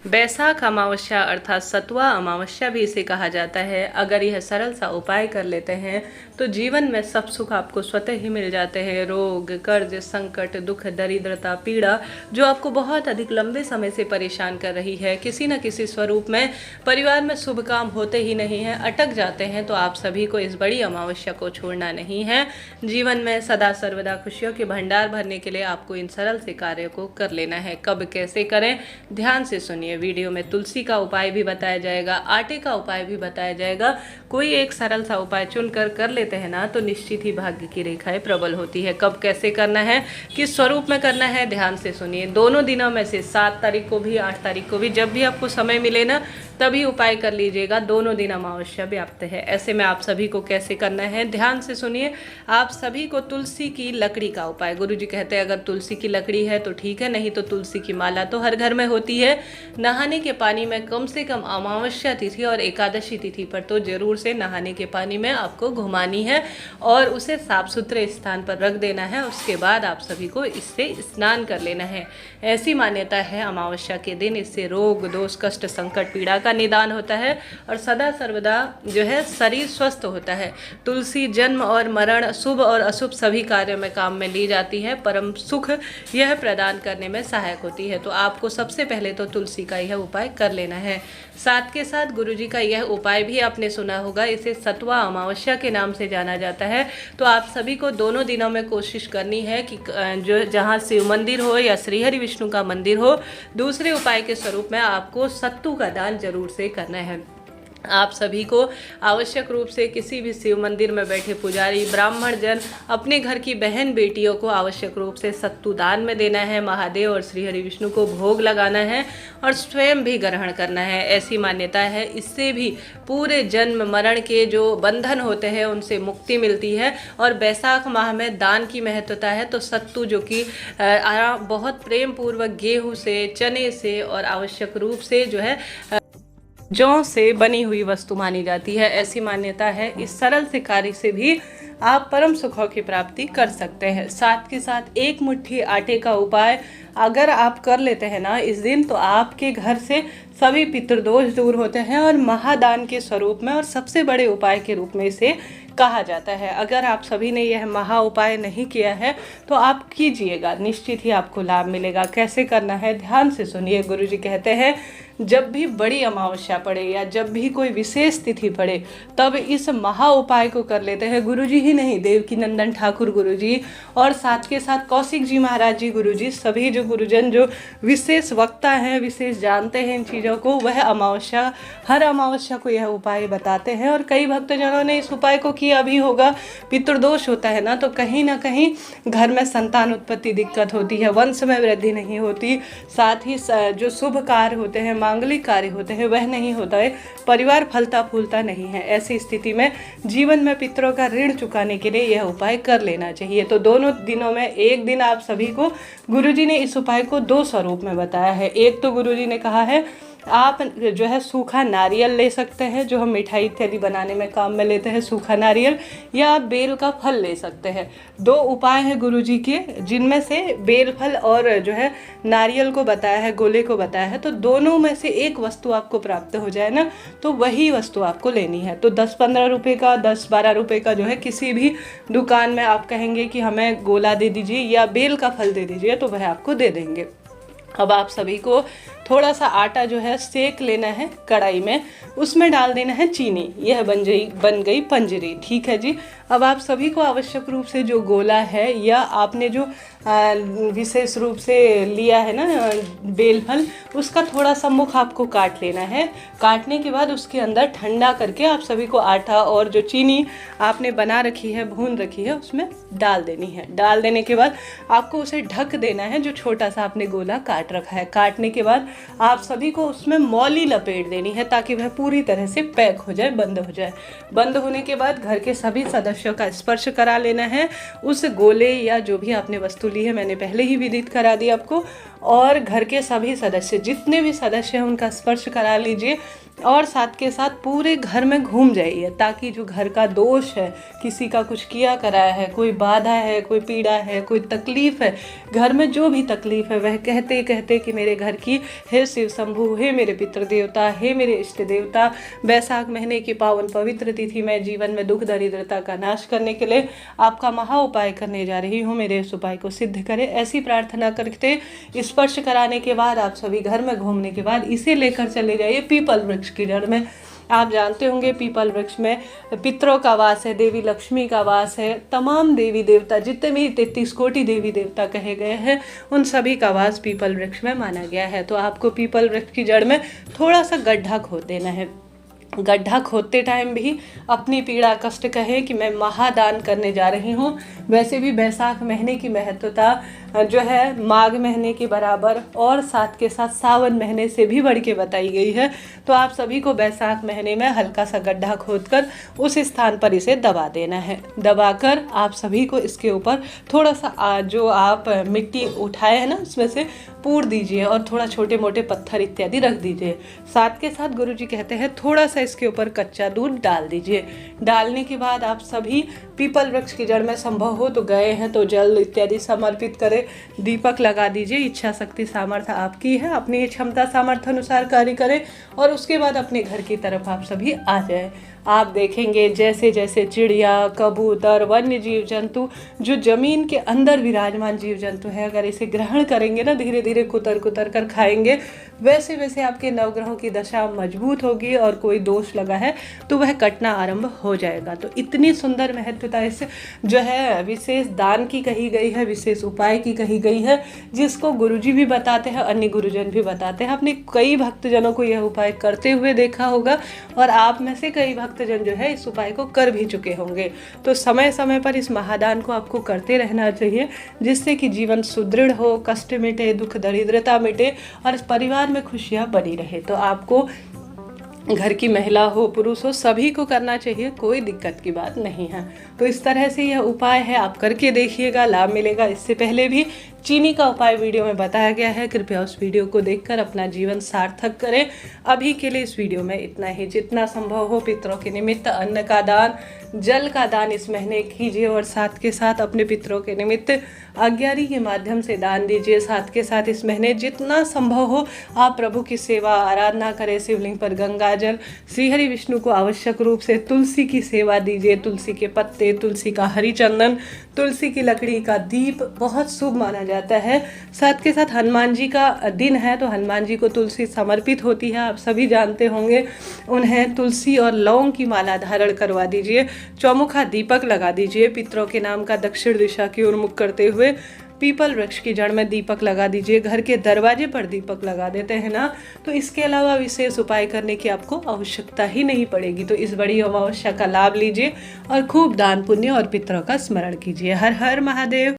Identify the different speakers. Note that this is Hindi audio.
Speaker 1: बैसाख अमावस्या अर्थात सतुआ अमावस्या भी इसे कहा जाता है। अगर यह सरल सा उपाय कर लेते हैं तो जीवन में सब सुख आपको स्वतः ही मिल जाते हैं। रोग, कर्ज, संकट, दुख, दरिद्रता, पीड़ा जो आपको बहुत अधिक लंबे समय से परेशान कर रही है, किसी न किसी स्वरूप में परिवार में शुभ काम होते ही नहीं है, अटक जाते हैं, तो आप सभी को इस बड़ी अमावस्या को छोड़ना नहीं है। जीवन में सदा सर्वदा खुशियों के भंडार भरने के लिए आपको इन सरल से कार्य को कर लेना है। कब कैसे करें, ध्यान से सुनिए। वीडियो में तुलसी का उपाय भी बताया जाएगा, आटे का उपाय भी बताया जाएगा। कोई एक सरल सा उपाय चुनकर कर लेते हैं ना तो निश्चित ही भाग्य की रेखाएं प्रबल होती है। कब कैसे करना है, किस स्वरूप में करना है, ध्यान से सुनिए। दोनों दिनों में से 7 तारीख को भी 8 तारीख को भी जब भी आपको समय मिले ना तभी उपाय कर लीजिएगा। दोनों दिन अमावस्या व्याप्त है। ऐसे में आप सभी को कैसे करना है, ध्यान से सुनिए। आप सभी को तुलसी की लकड़ी का उपाय, गुरुजी कहते हैं अगर तुलसी की लकड़ी है तो ठीक है, नहीं तो तुलसी की माला तो हर घर में होती है। नहाने के पानी में कम से कम अमावस्या तिथि और एकादशी तिथि पर तो जरूर से नहाने के पानी में आपको घुमानी है और उसे साफ सुथरे स्थान पर रख देना है। उसके बाद आप सभी को इससे स्नान कर लेना है। ऐसी मान्यता है अमावस्या के दिन इससे रोग, दोष, कष्ट, संकट, पीड़ा का निदान होता है और सदा सर्वदा जो है शरीर स्वस्थ होता है। तुलसी जन्म और मरण, शुभ और अशुभ सभी कार्यों में काम में ली जाती है। परम सुख यह प्रदान करने में सहायक होती है। तो आपको सबसे पहले तो तुलसी का यह उपाय कर लेना है। साथ के साथ गुरुजी का यह उपाय भी आपने सुना होगा, इसे सतुआ अमावस्या के नाम से जाना जाता है। तो आप सभी को दोनों दिनों में कोशिश करनी है कि जो जहाँ शिव मंदिर हो या श्रीहरि विष्णु का मंदिर हो, दूसरे उपाय के स्वरूप में आपको सत्तू का दान जरूर से करना है। आप सभी को आवश्यक रूप से किसी भी शिव मंदिर में बैठे पुजारी, ब्राह्मण जन अपने घर की बहन बेटियों को आवश्यक रूप से सत्तू दान में देना है। महादेव और श्री हरि विष्णु को भोग लगाना है और स्वयं भी ग्रहण करना है। ऐसी मान्यता है, इससे भी पूरे जन्म मरण के जो बंधन होते हैं उनसे मुक्ति मिलती है। और बैसाख माह में दान की महत्वता है। तो सत्तू जो कि बहुत प्रेम पूर्वक गेहूँ से, चने से और आवश्यक रूप से जो है जौ से बनी हुई वस्तु मानी जाती है। ऐसी मान्यता है। इस सरल से कार्य से भी आप परम सुखों की प्राप्ति कर सकते हैं। साथ के साथ एक मुट्ठी आटे का उपाय अगर आप कर लेते हैं ना इस दिन, तो आपके घर से सभी पितृदोष दूर होते हैं और महादान के स्वरूप में और सबसे बड़े उपाय के रूप में इसे कहा जाता है। अगर आप सभी ने यह महा उपाय नहीं किया है तो आप कीजिएगा, निश्चित ही आपको लाभ मिलेगा। कैसे करना है, ध्यान से सुनिए। गुरुजी कहते हैं जब भी बड़ी अमावस्या पड़े या जब भी कोई विशेष तिथि पड़े तब इस महा उपाय को कर लेते हैं। गुरुजी ही नहीं, देवकी नंदन ठाकुर गुरुजी और साथ के साथ कौशिक जी महाराज जी गुरुजी, सभी जो गुरुजन जो विशेष वक्ता हैं, विशेष जानते हैं इन चीज़ों को, वह अमावस्या हर अमावस्या को यह उपाय बताते हैं। और कई भक्तजनों ने इस उपाय को किया भी होगा। पितृदोष होता है ना, तो कहीं ना कहीं घर में संतान उत्पत्ति दिक्कत होती है, वंश में वृद्धि नहीं होती, साथ ही जो शुभ कार्य होते हैं, मांगलिक कार्य होते हैं, वह नहीं होता है, परिवार फलता फूलता नहीं है। ऐसी स्थिति में जीवन में पितरों का ऋण चुकाने के लिए यह उपाय कर लेना चाहिए। तो दोनों दिनों में एक दिन आप सभी को गुरुजी ने इस उपाय को 2 स्वरूप में बताया है। एक तो गुरुजी ने कहा है आप जो है सूखा नारियल ले सकते हैं, जो हम मिठाई इत्यादि बनाने में काम में लेते हैं, सूखा नारियल, या आप बेल का फल ले सकते हैं। 2 उपाय हैं गुरुजी के, जिनमें से बेल फल और जो है नारियल को बताया है, गोले को बताया है। तो दोनों में से एक वस्तु आपको प्राप्त हो जाए ना, तो वही वस्तु आपको लेनी है। तो 10-15 रुपये का, 10-12 रुपये का जो है किसी भी दुकान में आप कहेंगे कि हमें गोला दे दीजिए या बेल का फल दे दीजिए, तो वह आपको दे देंगे। अब आप सभी को थोड़ा सा आटा जो है सेक लेना है कढ़ाई में, उसमें डाल देना है चीनी। यह बन गई पंजरी, ठीक है जी। अब आप सभी को आवश्यक रूप से जो गोला है या आपने जो विशेष रूप से लिया है ना बेल फल, उसका थोड़ा सा मुख आपको काट लेना है। काटने के बाद उसके अंदर ठंडा करके आप सभी को आटा और जो चीनी आपने बना रखी है, भून रखी है, उसमें डाल देनी है। डाल देने के बाद आपको उसे ढक देना है, जो छोटा सा आपने गोला काट रखा है। काटने के बाद आप सभी को उसमें मौली लपेट देनी है ताकि वह पूरी तरह से पैक हो जाए, बंद हो जाए। बंद होने के बाद घर के सभी सदस्यों का स्पर्श करा लेना है उस गोले या जो भी आपने वस्तु ली है, मैंने पहले ही विदित करा दी आपको। और घर के सभी सदस्य, जितने भी सदस्य हैं उनका स्पर्श करा लीजिए और साथ के साथ पूरे घर में घूम जाइए, ताकि जो घर का दोष है, किसी का कुछ किया कराया है, कोई बाधा है, कोई पीड़ा है, कोई तकलीफ़ है, घर में जो भी तकलीफ़ है वह कहते कहते कि मेरे घर की हे शिव शंभु, हे मेरे पितृ देवता, हे मेरे इष्ट देवता, वैशाख महीने की पावन पवित्र तिथि में जीवन में दुख दरिद्रता का नाश करने के लिए आपका महा उपाय करने जा रही हूँ, मेरे इस उपाय को सिद्ध करें। ऐसी प्रार्थना करते स्पर्श कराने के बाद आप सभी घर में घूमने के बाद इसे लेकर चले जाइए पीपल वृक्ष की जड़ में। आप जानते होंगे पीपल वृक्ष में पितरों का वास है, देवी लक्ष्मी का वास है, तमाम देवी देवता, जितने भी 33 कोटि देवी देवता कहे गए हैं उन सभी का वास पीपल वृक्ष में माना गया है। तो आपको पीपल वृक्ष की जड़ में थोड़ा सा गड्ढा खोद देना है। गड्ढा खोदते टाइम भी अपनी पीड़ा कष्ट कहे कि मैं महादान करने जा रही हूँ। वैसे भी बैसाख महीने की महत्वता जो है माघ महीने के बराबर और साथ के साथ सावन महीने से भी बढ़ के बताई गई है। तो आप सभी को बैसाख महीने में हल्का सा गड्ढा खोदकर उस स्थान पर इसे दबा देना है। दबाकर आप सभी को इसके ऊपर थोड़ा सा जो आप मिट्टी उठाए हैं ना उसमें से पूर दीजिए और थोड़ा छोटे मोटे पत्थर इत्यादि रख दीजिए। साथ के साथ गुरुजी कहते हैं थोड़ा सा इसके ऊपर कच्चा दूध डाल दीजिए। डालने के बाद आप सभी पीपल वृक्ष की जड़ में संभव हो तो गए हैं तो जल इत्यादि समर्पित करें, दीपक लगा दीजिए। इच्छा शक्ति सामर्थ्य आपकी है, अपनी क्षमता सामर्थ्य अनुसार कार्य करें और उसके बाद अपने घर की तरफ आप सभी आ जाएं। आप देखेंगे जैसे जैसे चिड़िया, कबूतर, वन्य जीव जंतु, जो जमीन के अंदर विराजमान जीव जंतु है, अगर इसे ग्रहण करेंगे ना, धीरे धीरे कुतर कुतर कर खाएंगे, वैसे वैसे आपके नवग्रहों की दशा मजबूत होगी और कोई दोष लगा है तो वह कटना आरंभ हो जाएगा। तो इतनी सुंदर महत्वता इस जो है विशेष दान की कही गई है, विशेष उपाय की कही गई है, जिसको गुरुजी भी बताते हैं, अन्य गुरुजन भी बताते हैं। आपने कई भक्तजनों को यह उपाय करते हुए देखा होगा और आप में से कई भक्तजन जो है इस उपाय को कर भी चुके होंगे। तो समय समय पर इस महादान को आपको करते रहना चाहिए, जिससे कि जीवन सुदृढ़ हो, कष्ट मिटे, दुख दरिद्रता मिटे और परिवार में खुशियां बनी रहे। तो आपको घर की महिला हो, पुरुष हो, सभी को करना चाहिए, कोई दिक्कत की बात नहीं है। तो इस तरह से यह उपाय है, आप करके देखिएगा, लाभ मिलेगा। इससे पहले भी चीनी का उपाय वीडियो में बताया गया है, कृपया उस वीडियो को देखकर अपना जीवन सार्थक करें। अभी के लिए इस वीडियो में इतना ही। जितना संभव हो पितरों के निमित्त अन्न का दान, जल का दान इस महीने कीजिए और साथ के साथ अपने पितरों के निमित्त अज्ञारी के माध्यम से दान दीजिए। साथ के साथ इस महीने जितना संभव हो आप प्रभु की सेवा आराधना करें। शिवलिंग पर गंगा जल, श्री हरि विष्णु को आवश्यक रूप से तुलसी की सेवा दीजिए। तुलसी के पत्ते, तुलसी का हरि चंदन, तुलसी की लकड़ी का दीप बहुत शुभ माना जाता है। साथ के साथ हनुमान जी का दिन है तो हनुमान जी को तुलसी समर्पित होती है, आप सभी जानते होंगे। उन्हें तुलसी और लौंग की माला धारण करवा दीजिए। चौमुखा दीपक लगा दीजिए। पितरों के नाम का दक्षिण दिशा की ओर मुख करते हुए पीपल वृक्ष की जड़ में दीपक लगा दीजिए। घर के दरवाजे पर दीपक लगा देते हैं ना, तो इसके अलावा विशेष उपाय करने की आपको आवश्यकता ही नहीं पड़ेगी। तो इस बड़ी अमावस्या का लाभ लीजिए और खूब दान पुण्य और पितरों का स्मरण कीजिए। हर हर महादेव।